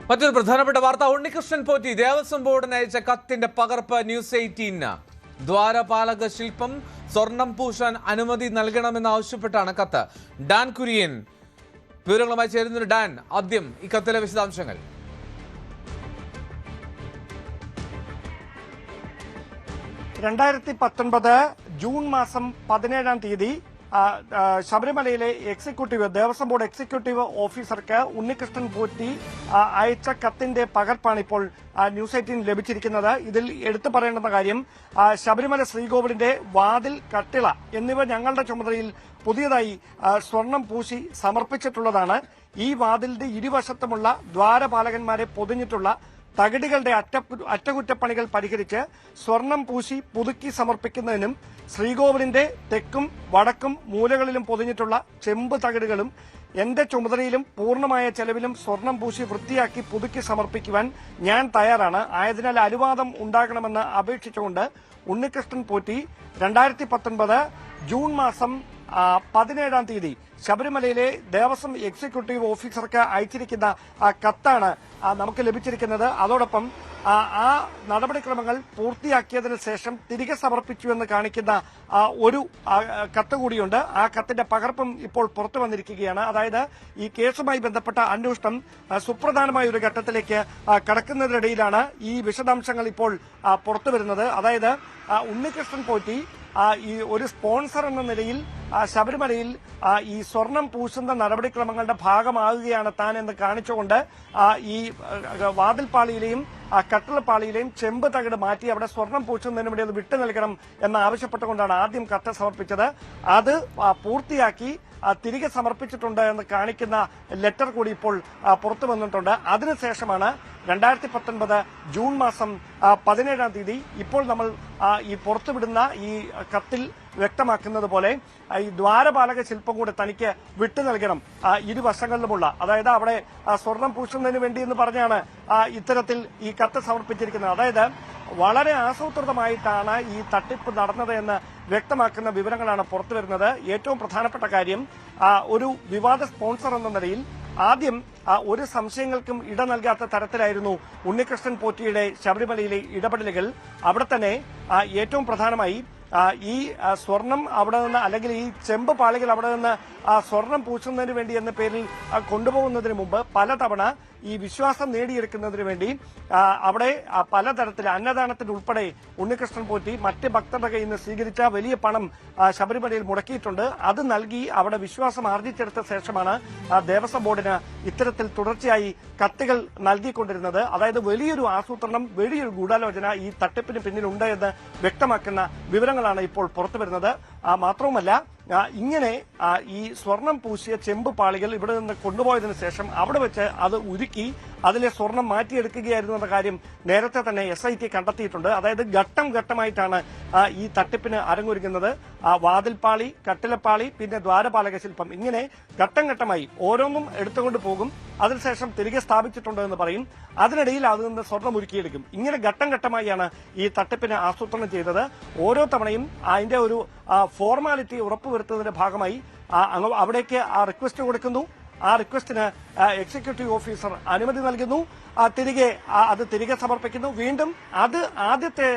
മറ്റൊരു പ്രധാനപ്പെട്ട വാർത്ത, ഉണ്ണികൃഷ്ണൻ പോറ്റി ദേവസ്വം ബോർഡിന് അയച്ച കത്തിന്റെ പകർപ്പ് ന്യൂസ് 18. ദ്വാരപാലക ശില്പം സ്വർണം പൂശാൻ അനുമതി നൽകണമെന്നാവശ്യപ്പെട്ടാണ് കത്ത്. ഡാൻ കുര്യൻ വിവരങ്ങളുമായി ചേരുന്നൊരു. ഡാൻ, ആദ്യം ഈ കത്തിലെ വിശദാംശങ്ങൾ. 2019 ജൂൺ മാസം 17-ാം തീയതി ശബരിമലയിലെ ദേവസ്വം ബോർഡ് എക്സിക്യൂട്ടീവ് ഓഫീസർക്ക് ഉണ്ണികൃഷ്ണൻ പോറ്റി അയച്ച കത്തിന്റെ പകർപ്പാണ് ഇപ്പോൾ ന്യൂസ് 18 ലഭിച്ചിരിക്കുന്നത്. ഇതിൽ എടുത്തു പറയേണ്ടുന്ന കാര്യം, ശബരിമല ശ്രീകോവിലിന്റെ വാതിൽ, കട്ടിള എന്നിവ ഞങ്ങളുടെ ചുമതലയിൽ പുതിയതായി സ്വർണം പൂശി സമർപ്പിച്ചിട്ടുള്ളതാണ്. ഈ വാതിലിന്റെ ഇരുവശത്തുമുള്ള ദ്വാരപാലകന്മാരെ പൊതിഞ്ഞിട്ടുള്ള തകിടുകളുടെ അറ്റകുറ്റപ്പണികൾ പരിഹരിച്ച് സ്വർണം പൂശി പുതുക്കി സമർപ്പിക്കുന്നതിനും ശ്രീകോവിലിന്റെ തെക്കും വടക്കും മൂലകളിലും പൊതിഞ്ഞിട്ടുള്ള ചെമ്പ് തകിടുകളും എന്റെ ചുമതലയിലും പൂർണ്ണമായ ചെലവിലും സ്വർണം പൂശി വൃത്തിയാക്കി പുതുക്കി സമർപ്പിക്കുവാൻ ഞാൻ തയ്യാറാണ്. ആയതിനാൽ അനുവാദം ഉണ്ടാകണമെന്ന് അപേക്ഷിച്ചുകൊണ്ട് ഉണ്ണികൃഷ്ണൻ പോറ്റി 2019 ജൂൺ മാസം 17-ാം തീയതി ശബരിമലയിലെ ദേവസ്വം എക്സിക്യൂട്ടീവ് ഓഫീസർക്ക് അയച്ചിരിക്കുന്ന കത്താണ് നമുക്ക് ലഭിച്ചിരിക്കുന്നത്. അതോടൊപ്പം ആ നടപടിക്രമങ്ങൾ പൂർത്തിയാക്കിയതിനു ശേഷം തിരികെ സമർപ്പിച്ചുവെന്ന് കാണിക്കുന്ന ഒരു കത്ത് കൂടിയുണ്ട്. ആ കത്തിന്റെ പകർപ്പും ഇപ്പോൾ പുറത്തു വന്നിരിക്കുകയാണ്. അതായത് ഈ കേസുമായി ബന്ധപ്പെട്ട അന്വേഷണം സുപ്രധാനമായ ഒരു ഘട്ടത്തിലേക്ക് കടക്കുന്നതിനിടയിലാണ് ഈ വിശദാംശങ്ങൾ ഇപ്പോൾ പുറത്തുവരുന്നത്. അതായത് ഉണ്ണികൃഷ്ണൻ പോറ്റി ഈ ഒരു സ്പോൺസർ എന്ന നിലയിൽ ശബരിമലയിൽ ഈ സ്വർണം പൂശുന്ന നടപടിക്രമങ്ങളുടെ ഭാഗമാകുകയാണ് താൻ എന്ന് കാണിച്ചുകൊണ്ട് ഈ വാതിൽപ്പാളിയിലെയും കട്ടിളപ്പാളിയിലെയും ചെമ്പ് തകിട് മാറ്റി അവിടെ സ്വർണം പൂശുന്നതിന് വേണ്ടി അത് വിട്ടു നൽകണം എന്ന് ആവശ്യപ്പെട്ടുകൊണ്ടാണ് ആദ്യം കത്ത് സമർപ്പിച്ചത്. അത് പൂർത്തിയാക്കി തിരികെ സമർപ്പിച്ചിട്ടുണ്ട് എന്ന് കാണിക്കുന്ന ലെറ്റർ കൂടി ഇപ്പോൾ പുറത്തു വന്നിട്ടുണ്ട്. അതിനുശേഷമാണ് 2019 ജൂൺ മാസം 17-ാം തീയതി ഇപ്പോൾ നമ്മൾ ഈ പുറത്തുവിടുന്ന ഈ കത്തിൽ വ്യക്തമാക്കുന്നത് പോലെ ഈ ദ്വാരപാലക ശില്പം കൂടെ തനിക്ക് വിട്ടു നൽകണം ഇരുവശങ്ങളിലുമുള്ള. അതായത് അവിടെ സ്വർണം പൂശുന്നതിന് വേണ്ടി എന്ന് പറഞ്ഞാണ് ഇത്തരത്തിൽ ഈ കത്ത് സമർപ്പിച്ചിരിക്കുന്നത്. അതായത് വളരെ ആസൂത്രിതമായിട്ടാണ് ഈ തട്ടിപ്പ് നടന്നത് എന്ന് വ്യക്തമാക്കുന്ന വിവരങ്ങളാണ് പുറത്തുവരുന്നത്. ഏറ്റവും പ്രധാനപ്പെട്ട കാര്യം, ഒരു വിവാദ സ്പോൺസർ എന്ന നിലയിൽ ആദ്യം ഒരു സംശയങ്ങൾക്കും ഇട നൽകാത്ത തരത്തിലായിരുന്നു ഉണ്ണികൃഷ്ണൻ പോറ്റിയുടെ ശബരിമലയിലെ ഇടപെടലുകൾ. അവിടെ തന്നെ ഏറ്റവും പ്രധാനമായി ഈ സ്വർണം അവിടെ നിന്ന്, അല്ലെങ്കിൽ ഈ ചെമ്പ് പാളികൾ അവിടെ നിന്ന് സ്വർണം പൂശുന്നതിന് വേണ്ടി എന്ന പേരിൽ കൊണ്ടുപോകുന്നതിന് മുമ്പ് പലതവണ ഈ വിശ്വാസം നേടിയെടുക്കുന്നതിന് വേണ്ടി അവിടെ പലതരത്തിൽ അന്നദാനത്തിന് ഉൾപ്പെടെ ഉണ്ണികൃഷ്ണൻ പോറ്റി മറ്റ് ഭക്തരുടെ കയ്യിൽ നിന്ന് സ്വീകരിച്ച വലിയ പണം ശബരിമലയിൽ മുടക്കിയിട്ടുണ്ട്. അത് നൽകി അവിടെ വിശ്വാസം ആർജിച്ചെടുത്ത ശേഷമാണ് ദേവസ്വം ബോർഡിന് ഇത്തരത്തിൽ തുടർച്ചയായി കത്തുകൾ നൽകിക്കൊണ്ടിരുന്നത്. അതായത് വലിയൊരു ആസൂത്രണം, വലിയൊരു ഗൂഢാലോചന ഈ തട്ടിപ്പിന് പിന്നിലുണ്ട് എന്ന് വ്യക്തമാക്കുന്ന വിവരങ്ങളാണ് ഇപ്പോൾ പുറത്തുവരുന്നത്. മാത്രവുമല്ല, ഇങ്ങനെ ഈ സ്വർണം പൂശിയ ചെമ്പ് പാളികൾ ഇവിടെ നിന്ന് കൊണ്ടുപോയതിനു ശേഷം അവിടെ വെച്ച് അത് ഉരുക്കി അതിലെ സ്വർണം മാറ്റിയെടുക്കുകയായിരുന്നു എന്ന കാര്യം നേരത്തെ തന്നെ SIT കണ്ടെത്തിയിട്ടുണ്ട്. അതായത് ഘട്ടം ഘട്ടമായിട്ടാണ് ഈ തട്ടിപ്പിന് അരങ്ങൊരുങ്ങുന്നത്. വാതിൽപ്പാളി, കട്ടിലപ്പാളി, പിന്നെ ദ്വാരപാലക ശില്പം, ഇങ്ങനെ ഘട്ടം ഘട്ടമായി ഓരോന്നും എടുത്തുകൊണ്ട് പോകും. അതിനുശേഷം തിരികെ സ്ഥാപിച്ചിട്ടുണ്ട് എന്ന് പറയും. അതിനിടയിൽ അതിൽ നിന്ന് സ്വർണം ഉരുക്കിയെടുക്കും. ഇങ്ങനെ ഘട്ടം ഘട്ടമായാണ് ഈ തട്ടിപ്പിന് ആസൂത്രണം ചെയ്തത്. ഓരോ തവണയും അതിന്റെ ഒരു ഫോർമാലിറ്റി ഉറപ്പുവരുത്തുന്നതിന്റെ ഭാഗമായി അവിടേക്ക് റിക്വസ്റ്റ് കൊടുക്കുന്നു. ആ റിക്വസ്റ്റിന് എക്സിക്യൂട്ടീവ് ഓഫീസർ അനുമതി നൽകുന്നു. തിരികെ സമർപ്പിക്കുന്നു. വീണ്ടും അത് ആദ്യത്തെ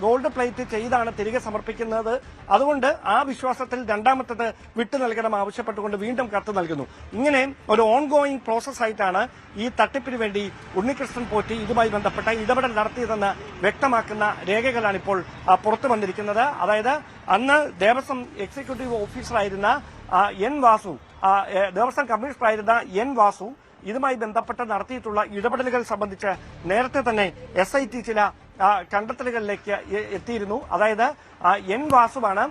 ഗോൾഡ് പ്ലേറ്റ് ചെയ്താണ് തിരികെ സമർപ്പിക്കുന്നത്. അതുകൊണ്ട് ആ വിശ്വാസത്തിൽ രണ്ടാമത്തത് വിട്ടു നൽകണം ആവശ്യപ്പെട്ടുകൊണ്ട് വീണ്ടും കത്ത് നൽകുന്നു. ഇങ്ങനെ ഒരു ഓൺഗോയിങ് പ്രോസസ്സായിട്ടാണ് ഈ തട്ടിപ്പിന് വേണ്ടി ഉണ്ണികൃഷ്ണൻ പോറ്റി ഇതുമായി ബന്ധപ്പെട്ട ഇടപെടൽ നടത്തിയതെന്ന് വ്യക്തമാക്കുന്ന രേഖകളാണ് ഇപ്പോൾ പുറത്തു വന്നിരിക്കുന്നത്. അതായത് അന്ന് ദേവസ്വം എക്സിക്യൂട്ടീവ് ഓഫീസറായിരുന്ന N. വാസു, ദേവസ്വം കമ്മീഷണറായിരുന്ന N. വാസു ഇതുമായി ബന്ധപ്പെട്ട് നടത്തിയിട്ടുള്ള ഇടപെടലുകൾ സംബന്ധിച്ച് നേരത്തെ തന്നെ SIT ചില കണ്ടെത്തലുകളിലേക്ക് എത്തിയിരുന്നു. അതായത് N. വാസുവാണ്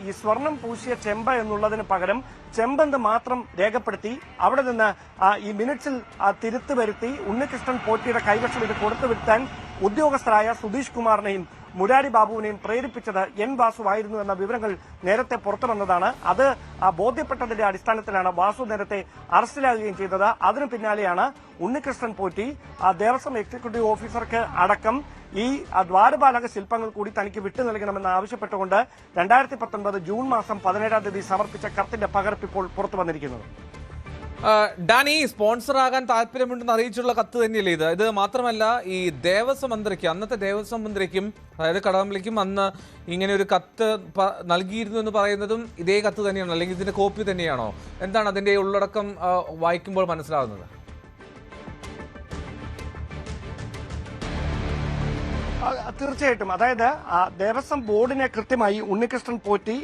ഈ സ്വർണം പൂശിയ ചെമ്പ് എന്നുള്ളതിന് പകരം ചെമ്പെന്ന് മാത്രം രേഖപ്പെടുത്തി അവിടെ നിന്ന് ഈ മിനിറ്റ്സിൽ തിരുത്തു വരുത്തി ഉണ്ണികൃഷ്ണൻ പോറ്റിയുടെ കൈവശം ഇത് കൊടുത്തുവിട്ടാൻ ഉദ്യോഗസ്ഥരായ സുധീഷ് കുമാറിനെയും മുരാരി ബാബുവിനെയും പ്രേരിപ്പിച്ചത് N. വാസുവായിരുന്നു എന്ന വിവരങ്ങൾ നേരത്തെ പുറത്തു വന്നതാണ്. അത് ബോധ്യപ്പെട്ടതിന്റെ അടിസ്ഥാനത്തിലാണ് വാസു നേരത്തെ അറസ്റ്റിലാകുകയും ചെയ്തത്. അതിനു പിന്നാലെയാണ് ഉണ്ണികൃഷ്ണൻ പോറ്റി ദേവസ്വം എക്സിക്യൂട്ടീവ് ഓഫീസർക്ക് അടക്കം ഈ ദ്വാരപാലക ശില്പങ്ങൾ കൂടി തനിക്ക് വിട്ടു നൽകണമെന്ന് ആവശ്യപ്പെട്ടുകൊണ്ട് 2019 ജൂൺ മാസം 17-ാം തീയതി സമർപ്പിച്ച കത്തിന്റെ പകർപ്പ് ഇപ്പോൾ പുറത്തു വന്നിരിക്കുന്നത്. ഡാനി, സ്പോൺസർ ആകാൻ താല്പര്യമുണ്ടെന്ന് അറിയിച്ചുള്ള കത്ത് തന്നെയല്ലേ ഇത് മാത്രമല്ല ഈ ദേവസ്വം മന്ത്രിക്ക്, അന്നത്തെ ദേവസ്വം മന്ത്രിക്കും അതായത് കടകംപള്ളിക്കും അന്ന് ഇങ്ങനെ ഒരു കത്ത് നൽകിയിരുന്നു എന്ന് പറയുന്നതും ഇതേ കത്ത് തന്നെയാണോ, അല്ലെങ്കിൽ ഇതിന്റെ കോപ്പി തന്നെയാണോ? എന്താണ് അതിന്റെ ഉള്ളടക്കം വായിക്കുമ്പോൾ മനസ്സിലാകുന്നത്? തീർച്ചയായിട്ടും. അതായത് ദേവസ്വം ബോർഡിനെ കൃത്യമായി ഉണ്ണികൃഷ്ണൻ പോറ്റി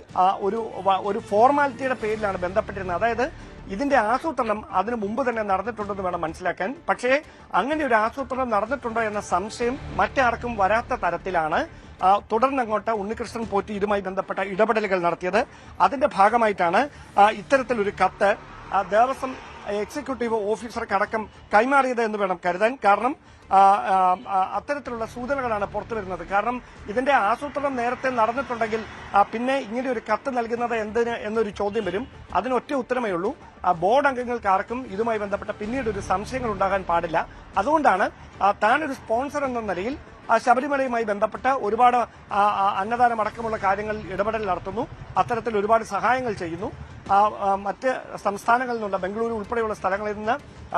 ഒരു ഫോർമാലിറ്റിയുടെ പേരിലാണ് ബന്ധപ്പെട്ടിരുന്നത്. അതായത് ഇതിന്റെ ആസൂത്രണം അതിനു മുമ്പ് തന്നെ നടന്നിട്ടുണ്ടെന്ന് വേണം മനസ്സിലാക്കാൻ. പക്ഷേ അങ്ങനെ ഒരു ആസൂത്രണം നടന്നിട്ടുണ്ടോ എന്ന സംശയം മറ്റാർക്കും വരാത്ത തരത്തിലാണ് തുടർന്നങ്ങോട്ട് ഉണ്ണികൃഷ്ണൻ പോറ്റി ഇതുമായി ബന്ധപ്പെട്ട ഇടപെടലുകൾ നടത്തിയത്. അതിന്റെ ഭാഗമായിട്ടാണ് ഇത്തരത്തിലൊരു കത്ത് ദേവസ്വം എക്സിക്യൂട്ടീവ് ഓഫീസർക്കടക്കം കൈമാറിയത് എന്ന് വേണം കരുതാൻ. കാരണം അത്തരത്തിലുള്ള സൂചനകളാണ് പുറത്തുവരുന്നത്. കാരണം ഇതിന്റെ ആസൂത്രണം നേരത്തെ നടന്നിട്ടുണ്ടെങ്കിൽ പിന്നെ ഇങ്ങനെ ഒരു കത്ത് നൽകുന്നത് എന്തിന് എന്നൊരു ചോദ്യം വരും. അതിനൊറ്റ ഉത്തരമേ ഉള്ളൂ, ബോർഡ് അംഗങ്ങൾക്ക് ആർക്കും ഇതുമായി ബന്ധപ്പെട്ട പിന്നീട് ഒരു സംശയങ്ങൾ ഉണ്ടാകാൻ പാടില്ല. അതുകൊണ്ടാണ് താനൊരു സ്പോൺസർ എന്ന നിലയിൽ ശബരിമലയുമായി ബന്ധപ്പെട്ട് ഒരുപാട് അന്നദാനമടക്കമുള്ള കാര്യങ്ങളിൽ ഇടപെടൽ നടത്തുന്നു, അത്തരത്തിൽ ഒരുപാട് സഹായങ്ങൾ ചെയ്യുന്നു. മറ്റ് സംസ്ഥാനങ്ങളിൽ നിന്നുള്ള ബംഗളൂരു ഉൾപ്പെടെയുള്ള സ്ഥലങ്ങളിൽ നിന്ന്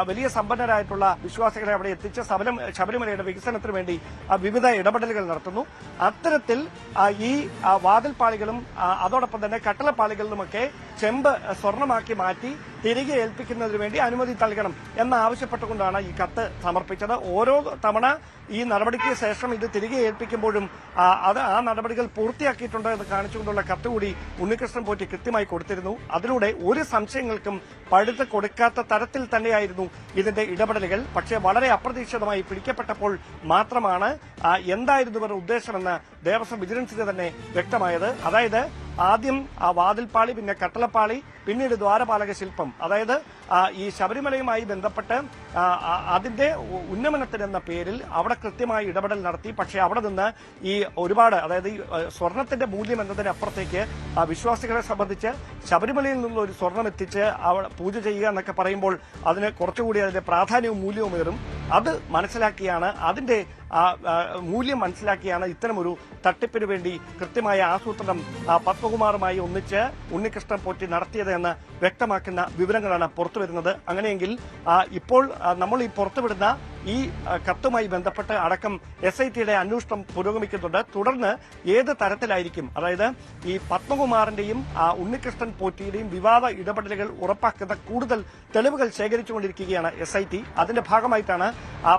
വലിയ സമ്പന്നരായിട്ടുള്ള വിശ്വാസികളെ അവിടെ എത്തിച്ച് ശബരിമലയുടെ വികസനത്തിന് വേണ്ടി വിവിധ ഇടപെടലുകൾ നടത്തുന്നു. അത്തരത്തിൽ ഈ വാതിൽപ്പാളികളും അതോടൊപ്പം തന്നെ കട്ടളപ്പാളികളിലുമൊക്കെ ചെമ്പ് സ്വർണമാക്കി മാറ്റി തിരികെ ഏൽപ്പിക്കുന്നതിന് വേണ്ടി അനുമതി നൽകണം എന്നാവശ്യപ്പെട്ടുകൊണ്ടാണ് ഈ കത്ത് സമർപ്പിച്ചത്. ഓരോ തവണ ഈ നടപടിക്ക് ശേഷം ഇത് തിരികെ ഏൽപ്പിക്കുമ്പോഴും ആ നടപടികൾ പൂർത്തിയാക്കിയിട്ടുണ്ട് എന്ന് കാണിച്ചുകൊണ്ടുള്ള കത്ത് കൂടി ഉണ്ണികൃഷ്ണൻ പോറ്റി കൃത്യമായി കൊടുത്തിരുന്നു. അതിലൂടെ ഒരു സംശയങ്ങൾക്കും പഴുത്ത് കൊടുക്കാത്ത തരത്തിൽ തന്നെയായിരുന്നു ഇതിന്റെ ഇടപെടലുകൾ. പക്ഷേ വളരെ അപ്രതീക്ഷിതമായി പിടിക്കപ്പെട്ടപ്പോൾ മാത്രമാണ് എന്തായിരുന്നു ഇവരുടെ ഉദ്ദേശമെന്ന് ദേവസ്വം വിജിലൻസിന് തന്നെ വ്യക്തമായത്. അതായത് ആദ്യം വാതിൽപ്പാളി, പിന്നെ കട്ടളപ്പാളി, പിന്നീട് ദ്വാരപാലക ശില്പം, അതായത് ഈ ശബരിമലയുമായി ബന്ധപ്പെട്ട് അതിന്റെ ഉന്നമനത്തിനെന്ന പേരിൽ അവിടെ കൃത്യമായി ഇടപെടൽ നടത്തി. പക്ഷേ അവിടെ നിന്ന് ഈ ഒരുപാട്, അതായത് ഈ സ്വർണത്തിന്റെ മൂല്യം എന്നതിനപ്പുറത്തേക്ക് വിശ്വാസികളെ സംബന്ധിച്ച് ശബരിമലയിൽ നിന്നുള്ള ഒരു സ്വർണം എത്തിച്ച് അവിടെ പൂജ ചെയ്യുക എന്നൊക്കെ പറയുമ്പോൾ അതിന് കുറച്ചുകൂടി അതിന്റെ പ്രാധാന്യവും മൂല്യവും ഏറും. അത് മനസ്സിലാക്കിയാണ്, അതിന്റെ മൂല്യം മനസ്സിലാക്കിയാണ് ഇത്തരമൊരു തട്ടിപ്പിന് വേണ്ടി കൃത്യമായ ആസൂത്രണം പത്മകുമാറുമായി ഒന്നിച്ച് ഉണ്ണികൃഷ്ണൻ പോറ്റി നടത്തിയത് എന്ന് വ്യക്തമാക്കുന്ന വിവരങ്ങളാണ് പുറത്തുവരുന്നത്. അങ്ങനെയെങ്കിൽ ഇപ്പോൾ നമ്മൾ ഈ പുറത്തുവിടുന്ന ഈ കത്തുമായി ബന്ധപ്പെട്ട് അടക്കം SITയുടെ അന്വേഷണം പുരോഗമിക്കുന്നുണ്ട്. തുടർന്ന് ഏത് തരത്തിലായിരിക്കും, അതായത് ഈ പത്മകുമാറിന്റെയും ഉണ്ണികൃഷ്ണൻ പോറ്റിയുടെയും വിവാദ ഇടപെടലുകൾ ഉറപ്പാക്കുന്ന കൂടുതൽ തെളിവുകൾ ശേഖരിച്ചുകൊണ്ടിരിക്കുകയാണ് SIT. അതിന്റെ ഭാഗമായിട്ടാണ്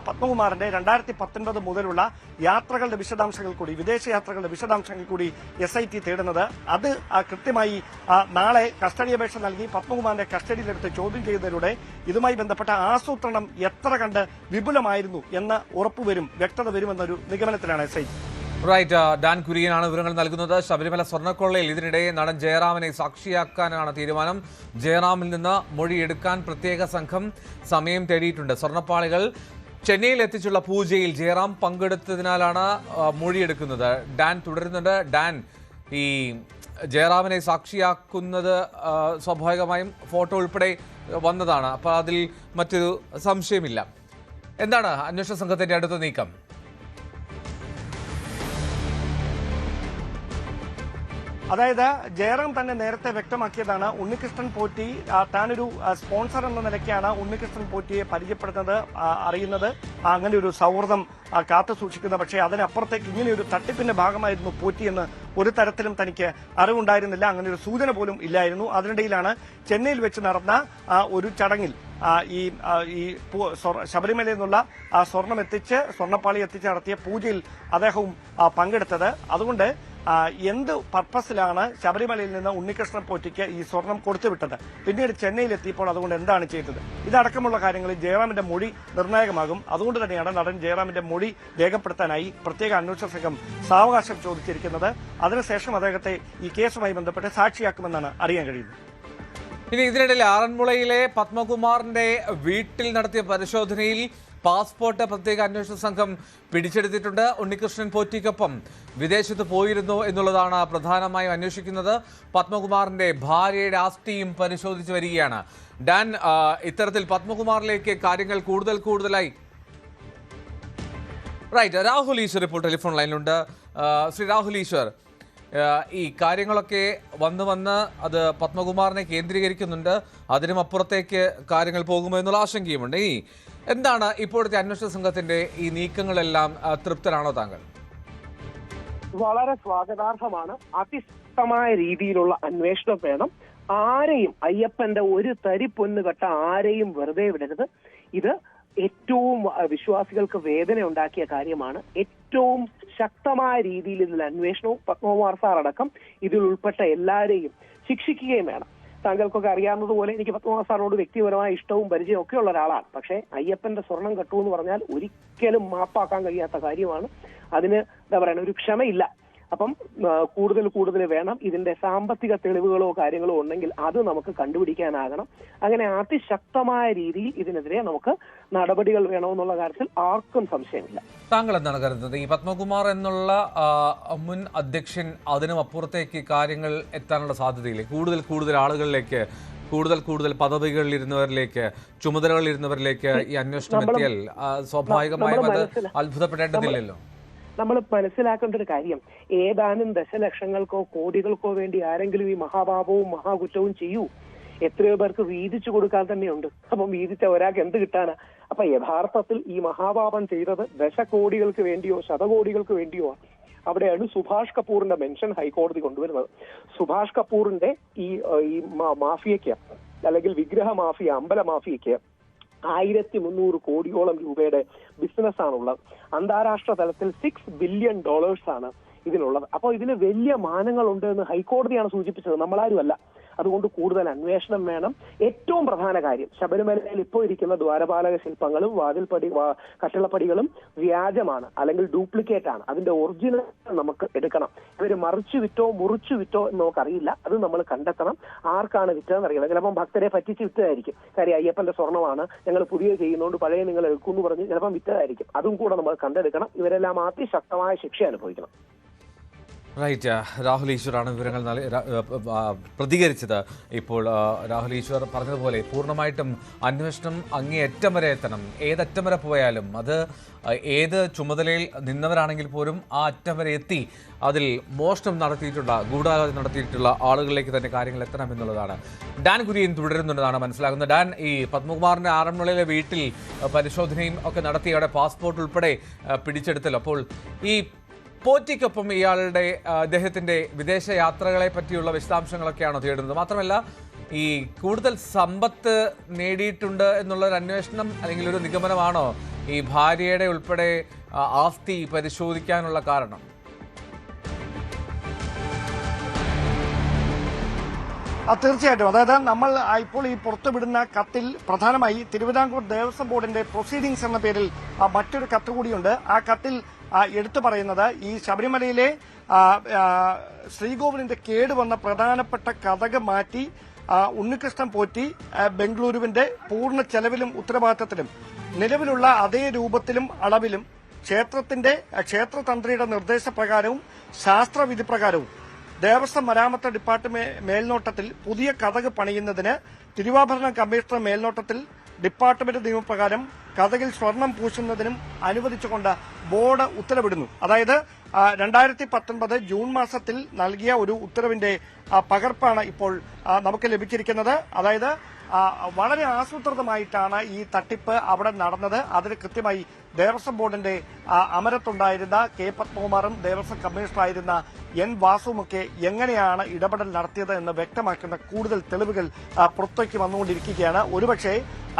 പത്മകുമാറിന്റെ 2019 മുതലുള്ള യാത്രകളുടെ വിശദാംശങ്ങൾ കൂടി, വിദേശ യാത്രകളുടെ വിശദാംശങ്ങൾ കൂടി SIT തേടുന്നത്. അത് കൃത്യമായി നാളെ കസ്റ്റഡി അപേക്ഷ നൽകി പത്മകുമാറിന്റെ കസ്റ്റഡിയിലെടുത്ത് ചോദ്യം ചെയ്യുന്നതിലൂടെ ഇതുമായി ബന്ധപ്പെട്ട ആസൂത്രണം എത്ര കണ്ട് വിപുലമായിരുന്നു എന്ന് ഉറപ്പുവരും, വ്യക്തത വരുമെന്നൊരു നിഗമനത്തിലാണ് SIT. റൈറ്റ്, ഡാൻ കുര്യനാണ് വിവരങ്ങൾ നൽകുന്നത്. ശബരിമല സ്വർണ്ണക്കൊള്ളയിൽ ഇതിനിടെ നടൻ ജയറാമിനെ സാക്ഷിയാക്കാനാണ് തീരുമാനം. ജയറാമിൽ നിന്ന് മൊഴിയെടുക്കാൻ പ്രത്യേക സംഘം സമയം തേടിയിട്ടുണ്ട്. സ്വർണ്ണപ്പാളികൾ ചെന്നൈയിൽ എത്തിച്ചുള്ള പൂജയിൽ ജയറാം പങ്കെടുത്തതിനാലാണ് മൊഴിയെടുക്കുന്നത്. ഡാൻ തുടരുന്നുണ്ട്. ഡാൻ, ഈ ജയറാമിനെ സാക്ഷിയാക്കുന്നത് സ്വാഭാവികമായും ഫോട്ടോ ഉൾപ്പെടെ വന്നതാണ്, അപ്പോൾ അതിൽ മറ്റൊരു സംശയമില്ല. എന്താണ് അന്വേഷണ സംഘത്തിന്റെ അടുത്ത നീക്കം? അതായത് ജയറാം തന്നെ നേരത്തെ വ്യക്തമാക്കിയതാണ്, ഉണ്ണികൃഷ്ണൻ പോറ്റി താനൊരു സ്പോൺസർ എന്ന നിലയ്ക്കാണ് ഉണ്ണികൃഷ്ണൻ പോറ്റിയെ പരിചയപ്പെടുന്നത്, അറിയുന്നത്, അങ്ങനെ ഒരു സൗഹൃദം കാത്തു സൂക്ഷിക്കുന്നത്. പക്ഷേ അതിനപ്പുറത്തേക്ക് ഇങ്ങനെയൊരു തട്ടിപ്പിന്റെ ഭാഗമായിരുന്നു പോറ്റി എന്ന് ഒരു തരത്തിലും തനിക്ക് അറിവുണ്ടായിരുന്നില്ല, അങ്ങനെ ഒരു സൂചന പോലും ഇല്ലായിരുന്നു. അതിനിടയിലാണ് ചെന്നൈയിൽ വെച്ച് നടന്ന ഒരു ചടങ്ങിൽ ഈ ശബരിമലയിൽ നിന്നുള്ള സ്വർണം എത്തിച്ച്, സ്വർണ്ണപ്പാളി എത്തിച്ച് നടത്തിയ പൂജയിൽ അദ്ദേഹവും പങ്കെടുത്തത്. അതുകൊണ്ട് എന്ത് പർപ്പസിലാണ് ശബരിമലയിൽ നിന്ന് ഉണ്ണികൃഷ്ണൻ പോറ്റിക്ക് ഈ സ്വർണം കൊടുത്തുവിട്ടത്, പിന്നീട് ചെന്നൈയിൽ എത്തിയപ്പോൾ അതുകൊണ്ട് എന്താണ് ചെയ്തത്, ഇതടക്കമുള്ള കാര്യങ്ങളിൽ ജയറാമിന്റെ മൊഴി നിർണായകമാകും. അതുകൊണ്ട് തന്നെയാണ് നടൻ ജയറാമിന്റെ മൊഴി രേഖപ്പെടുത്താനായി പ്രത്യേക അന്വേഷണ സംഘം സാവകാശം ചോദിച്ചിരിക്കുന്നത്. അതിനുശേഷം അദ്ദേഹത്തെ ഈ കേസുമായി ബന്ധപ്പെട്ട് സാക്ഷിയാക്കുമെന്നാണ് അറിയാൻ കഴിയുന്നത്. ഇനി ഇതിനിടയിൽ ആറന്മുളയിലെ പത്മകുമാറിന്റെ വീട്ടിൽ നടത്തിയ പരിശോധനയിൽ പാസ്പോർട്ട് പ്രത്യേക അന്വേഷണ സംഘം പിടിച്ചെടുത്തിട്ടുണ്ട്. ഉണ്ണികൃഷ്ണൻ പോറ്റിക്കൊപ്പം വിദേശത്ത് പോയിരുന്നു എന്നുള്ളതാണ് പ്രധാനമായും അന്വേഷിക്കുന്നത്. പത്മകുമാറിന്റെ ഭാര്യയുടെ ആസ്തിയും പരിശോധിച്ചു വരികയാണ്. ഡാൻ, ഇത്തരത്തിൽ പത്മകുമാറിലേക്ക് കാര്യങ്ങൾ കൂടുതലായി. റൈറ്റ്, രാഹുൽ ഈശ്വർ ഇപ്പോൾ ടെലിഫോൺ ലൈനിലുണ്ട്. ശ്രീ രാഹുൽ ഈശ്വർ, ഈ കാര്യങ്ങളൊക്കെ വന്ന് അത് പത്മകുമാറിനെ കേന്ദ്രീകരിക്കുന്നുണ്ട്. അതിനും അപ്പുറത്തേക്ക് കാര്യങ്ങൾ പോകുമോ എന്നുള്ള ആശങ്കയുമുണ്ട്. എന്താണ് ഇപ്പോഴത്തെ അന്വേഷണ സംഘത്തിന്റെ ഈ നീക്കങ്ങളെല്ലാം? തൃപ്തരാണോ താങ്കൾ? വളരെ സ്വാഗതാർഹമാണ്. അതിശക്തമായ രീതിയിലുള്ള അന്വേഷണം വേണം. ആരെയും, അയ്യപ്പന്റെ ഒരു തരി പൊന്നുകെട്ട ആരെയും വെറുതെ വിടരുത്. ഇത് ഏറ്റവും വിശ്വാസികൾക്ക് വേദന ഉണ്ടാക്കിയ കാര്യമാണ്. ഏറ്റവും ശക്തമായ രീതിയിൽ ഇതിൽ അന്വേഷണവും പത്മകുമാർ സാർ അടക്കം ഇതിൽ ഉൾപ്പെട്ട എല്ലാവരെയും ശിക്ഷിക്കുകയും വേണം. താങ്കൾക്കൊക്കെ അറിയാവുന്നതുപോലെ എനിക്ക് പത്മകുമാർ സാറിനോട് വ്യക്തിപരമായ ഇഷ്ടവും പരിചയവും ഒക്കെ ഉള്ള ഒരാളാണ്. പക്ഷേ അയ്യപ്പന്റെ സ്വർണം കെട്ടു എന്ന് പറഞ്ഞാൽ ഒരിക്കലും മാപ്പാക്കാൻ കഴിയാത്ത കാര്യമാണ്. അതിന് എന്താ പറയുക, ഒരു ക്ഷമയില്ല. അപ്പം കൂടുതൽ വേണം. ഇതിന്റെ സാമ്പത്തിക തെളിവുകളോ കാര്യങ്ങളോ ഉണ്ടെങ്കിൽ അത് നമുക്ക് കണ്ടുപിടിക്കാനാകണം. അങ്ങനെ അതിശക്തമായ രീതിയിൽ ഇതിനെതിരെ നമുക്ക് നടപടികൾ വേണമെന്നുള്ള കാര്യത്തിൽ ആർക്കും സംശയമില്ല. താങ്കൾ എന്താണ് കരുതുന്നത്? ഈ പത്മകുമാർ എന്നുള്ള മുൻ അധ്യക്ഷൻ അതിനും അപ്പുറത്തേക്ക് കാര്യങ്ങൾ എത്താനുള്ള സാധ്യതയില്ലേ? കൂടുതൽ ആളുകളിലേക്ക്, കൂടുതൽ പദവികളിൽ ഇരുന്നവരിലേക്ക്, ചുമതലകളിൽ ഇരുന്നവരിലേക്ക് ഈ അന്വേഷണം എത്തിയാൽ സ്വാഭാവികമായും അത് അത്ഭുതപ്പെടേണ്ടതില്ലല്ലോ. നമ്മൾ മനസ്സിലാക്കേണ്ട ഒരു കാര്യം, ഏതാനും ദശലക്ഷങ്ങൾക്കോ കോടികൾക്കോ വേണ്ടി ആരെങ്കിലും ഈ മഹാപാപവും മഹാകുറ്റവും ചെയ്യൂ? എത്രയോ പേർക്ക് വീതിച്ചു കൊടുക്കാൻ തന്നെയുണ്ട്. അപ്പം വീതിച്ച ഒരാൾക്ക് എന്ത് കിട്ടാനാ? അപ്പൊ യഥാർത്ഥത്തിൽ ഈ മഹാപാപം ചെയ്തത് ദശകോടികൾക്ക് വേണ്ടിയോ ശതകോടികൾക്ക് വേണ്ടിയോ? അവിടെയാണ് സുഭാഷ് കപൂറിന്റെ മെൻഷൻ ഹൈക്കോടതി കൊണ്ടുവരുന്നത്. സുഭാഷ് കപൂറിന്റെ ഈ മാഫിയയ്ക്ക്, അല്ലെങ്കിൽ വിഗ്രഹ മാഫിയ, അമ്പല മാഫിയയ്ക്ക് 1300 കോടിയോളം രൂപയുടെ ബിസിനസ്സാണുള്ളത്. അന്താരാഷ്ട്ര തലത്തിൽ $6 ബില്യൺ ആണ് ഇതിനുള്ളത്. അപ്പോൾ ഇതിന് വലിയ മാനങ്ങളുണ്ട് എന്ന് ഹൈക്കോടതിയാണ് സൂചിപ്പിച്ചത്, നമ്മളാരുമല്ല. അതുകൊണ്ട് കൂടുതൽ അന്വേഷണം വേണം. ഏറ്റവും പ്രധാന കാര്യം, ശബരിമലയിൽ ഇപ്പോൾ ഇരിക്കുന്ന ദ്വാരപാലക ശില്പങ്ങളും കട്ടിളപ്പടികളും വ്യാജമാണ്, അല്ലെങ്കിൽ ഡ്യൂപ്ലിക്കേറ്റ് ആണ്. അതിന്റെ ഒറിജിനൽ നമുക്ക് എടുക്കണം. ഇവര് മറിച്ചു വിറ്റോ മുറിച്ചു വിറ്റോ എന്ന് നമുക്കറിയില്ല. അത് നമ്മൾ കണ്ടെത്തണം. ആർക്കാണ് വിറ്റതെന്ന് അറിയില്ല. ചിലപ്പം ഭക്തരെ പറ്റിച്ച് വിറ്റതായിരിക്കും. കാര്യം അയ്യപ്പന്റെ സ്വർണ്ണമാണ്, ഞങ്ങൾ പുതിയ ചെയ്യുന്നതുകൊണ്ട് പഴയ നിങ്ങൾ എടുക്കുമെന്ന് പറഞ്ഞ് ചിലപ്പം വിറ്റതായിരിക്കും. അതും കൂടെ നമ്മൾ കണ്ടെടുക്കണം. ഇവരെല്ലാം അതിശക്തമായ ശിക്ഷ അനുഭവിക്കണം. റൈറ്റ്. രാഹുൽ ഈശ്വറാണ് വിവരങ്ങൾ പ്രതികരിച്ചത്. ഇപ്പോൾ രാഹുൽ ഈശ്വർ പറഞ്ഞതുപോലെ പൂർണ്ണമായിട്ടും അന്വേഷണം അങ്ങേയറ്റം വരെ എത്തണം. ഏതറ്റം വരെ പോയാലും, അത് ഏത് ചുമതലയിൽ നിന്നവരാണെങ്കിൽ പോലും ആ അറ്റം വരെ എത്തി അതിൽ മോഷണം നടത്തിയിട്ടുള്ള, ഗൂഢാലോചന നടത്തിയിട്ടുള്ള ആളുകളിലേക്ക് തന്നെ കാര്യങ്ങൾ എത്തണം എന്നുള്ളതാണ്. ഡാൻ കുര്യൻ തുടരുന്നുണ്ടെന്നാണ് മനസ്സിലാക്കുന്നത്. ഡാൻ, ഈ പത്മകുമാറിന്റെ ആറന്മുളയിലെ വീട്ടിൽ പരിശോധനയും ഒക്കെ നടത്തി അവിടെ പാസ്പോർട്ട് ഉൾപ്പെടെ പിടിച്ചെടുത്തല്ലോ. അപ്പോൾ ഈ പോറ്റിക്കൊപ്പം ഇയാളുടെ അദ്ദേഹത്തിന്റെ വിദേശ യാത്രകളെ പറ്റിയുള്ള വിശദാംശങ്ങളൊക്കെയാണോ തേടുന്നത്? മാത്രമല്ല, ഈ കൂടുതൽ സമ്പത്ത് നേടിയിട്ടുണ്ട് എന്നുള്ളൊരു അന്വേഷണം അല്ലെങ്കിൽ ഒരു നിഗമനമാണോ ഈ ഭാര്യയുടെ ഉൾപ്പെടെ ആസ്തി പരിശോധിക്കാനുള്ള കാരണം? തീർച്ചയായിട്ടും. അതായത് നമ്മൾ ഇപ്പോൾ ഈ പുറത്തുവിടുന്ന കത്തിൽ പ്രധാനമായി തിരുവിതാംകൂർ ദേവസ്വം ബോർഡിന്റെ പ്രൊസീഡിംഗ്സ് എന്ന പേരിൽ മറ്റൊരു കത്ത് കൂടിയുണ്ട്. ആ കത്തിൽ എടുത്തു പറയുന്നത്, ഈ ശബരിമലയിലെ ശ്രീകോവിലിന്റെ കേടുവന്ന പ്രധാനപ്പെട്ട കതക് മാറ്റി ഉണ്ണികൃഷ്ണൻ പോറ്റി ബംഗളൂരുവിന്റെ പൂർണ്ണ ചെലവിലും ഉത്തരവാദിത്തത്തിലും നിലവിലുള്ള അതേ രൂപത്തിലും അളവിലും ക്ഷേത്രതന്ത്രിയുടെ നിർദ്ദേശപ്രകാരവും ശാസ്ത്രവിധി പ്രകാരവും ദേവസ്വം മരാമത്ത് ഡിപ്പാർട്ട്മെന്റ് മേൽനോട്ടത്തിൽ പുതിയ കതക് പണിയുന്നതിന് തിരുവാഭരണ കമ്മീഷണർ മേൽനോട്ടത്തിൽ ഡിപ്പാർട്ട്മെന്റ് നിയമപ്രകാരം കതകിൽ സ്വർണം പൂശുന്നതിനും അനുവദിച്ചുകൊണ്ട് ബോർഡ് ഉത്തരവിടുന്നു. അതായത് 2019 ജൂൺ മാസത്തിൽ നൽകിയ ഒരു ഉത്തരവിന്റെ പകർപ്പാണ് ഇപ്പോൾ നമുക്ക് ലഭിച്ചിരിക്കുന്നത്. അതായത് വളരെ ആസൂത്രിതമായിട്ടാണ് ഈ തട്ടിപ്പ് അവിടെ നടന്നത്. അതിന് കൃത്യമായി ദേവസ്വം ബോർഡിന്റെ അമരത്തുണ്ടായിരുന്ന കെ പത്മകുമാറും ദേവസ്വം കമ്മീഷണറായിരുന്ന എൻ വാസുവുമൊക്കെ എങ്ങനെയാണ് ഇടപെടൽ നടത്തിയത് എന്ന് വ്യക്തമാക്കുന്ന കൂടുതൽ തെളിവുകൾ പുറത്തേക്ക് വന്നുകൊണ്ടിരിക്കുകയാണ്. ഒരുപക്ഷെ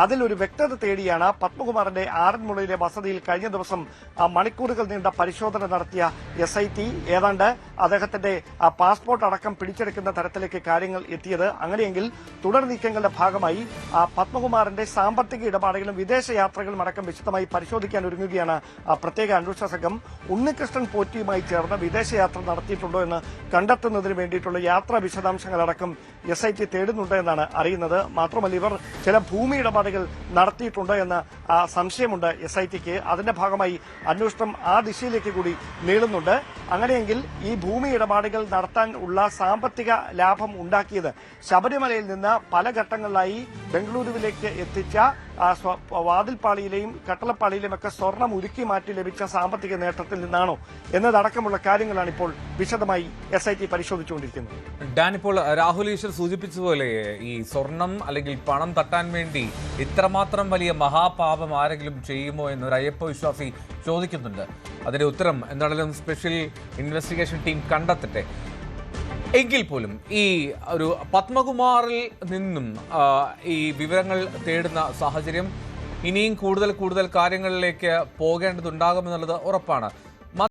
അതിലൊരു വ്യക്തത തേടിയാണ് പത്മകുമാറിന്റെ ആറന്മുളയിലെ വസതിയിൽ കഴിഞ്ഞ ദിവസം മണിക്കൂറുകൾ നീണ്ട പരിശോധന നടത്തിയ SIT ഏതാണ്ട് അദ്ദേഹത്തിന്റെ പാസ്പോർട്ട് അടക്കം പിടിച്ചെടുക്കുന്ന തരത്തിലേക്ക് കാര്യങ്ങൾ എത്തിയത്. അങ്ങനെയെങ്കിൽ തുടർ നീക്കങ്ങളുടെ ഭാഗമായി പത്മകുമാറിന്റെ സാമ്പത്തിക ഇടപാടുകളും വിദേശ യാത്രകളും അടക്കം വിശദമായി പരിശോധിക്കാൻ ഒരുങ്ങുകയാണ് പ്രത്യേക അന്വേഷണ സംഘം. ഉണ്ണികൃഷ്ണൻ പോറ്റിയുമായി ചേർന്ന് വിദേശയാത്ര നടത്തിയിട്ടുണ്ടോ എന്ന് കണ്ടെത്തുന്നതിന് വേണ്ടിയിട്ടുള്ള യാത്രാ വിശദാംശങ്ങളടക്കം SIT തേടുന്നുണ്ട് എന്നാണ് അറിയുന്നത്. മാത്രമല്ല, ഇവർ ചില ഭൂമി ഇടപാടുകൾ ഇടപാടുകൾ നടത്തിയിട്ടുണ്ട് എന്ന സംശയമുണ്ട് SITക്ക്. അതിന്റെ ഭാഗമായി അന്വേഷണം ആ ദിശയിലേക്ക് കൂടി നീളുന്നുണ്ട്. അങ്ങനെയെങ്കിൽ ഈ ഭൂമി ഇടപാടുകൾ നടത്താൻ ഉള്ള സാമ്പത്തിക ലാഭം ഉണ്ടാക്കിയത് ശബരിമലയിൽ നിന്ന് പല ഘട്ടങ്ങളിലായി ബംഗളൂരുവിലേക്ക് എത്തിച്ച വാതിൽപ്പാളിയിലെയും കട്ടളപ്പാളിയിലെയും ഒക്കെ സ്വർണം ഉരുക്കി മാറ്റി ലഭിച്ച സാമ്പത്തിക നേട്ടത്തിൽ നിന്നാണോ എന്നതടക്കമുള്ള കാര്യങ്ങളാണ് ഇപ്പോൾ വിശദമായി SIT പരിശോധിച്ചുകൊണ്ടിരിക്കുന്നത്. ഡാൻ, ഇപ്പോൾ രാഹുൽ ഈശ്വർ സൂചിപ്പിച്ചതുപോലെ ഈ സ്വർണം അല്ലെങ്കിൽ പണം തട്ടാൻ വേണ്ടി ഇത്രമാത്രം വലിയ മഹാപാപം ആരെങ്കിലും ചെയ്യുമോ എന്നൊരു അയ്യപ്പ വിശ്വാസി ചോദിക്കുന്നുണ്ട്. അതിന്റെ ഉത്തരം എന്താണെങ്കിലും സ്പെഷ്യൽ ഇൻവെസ്റ്റിഗേഷൻ ടീം കണ്ടെത്തട്ടെ. എങ്കിൽ പോലും ഈ ഒരു പത്മകുമാറിൽ നിന്നും ഈ വിവരങ്ങൾ തേടുന്ന സാഹചര്യം ഇനിയും കൂടുതൽ കാര്യങ്ങളിലേക്ക് പോകേണ്ടതുണ്ടാകുമെന്നുള്ളത് ഉറപ്പാണ്.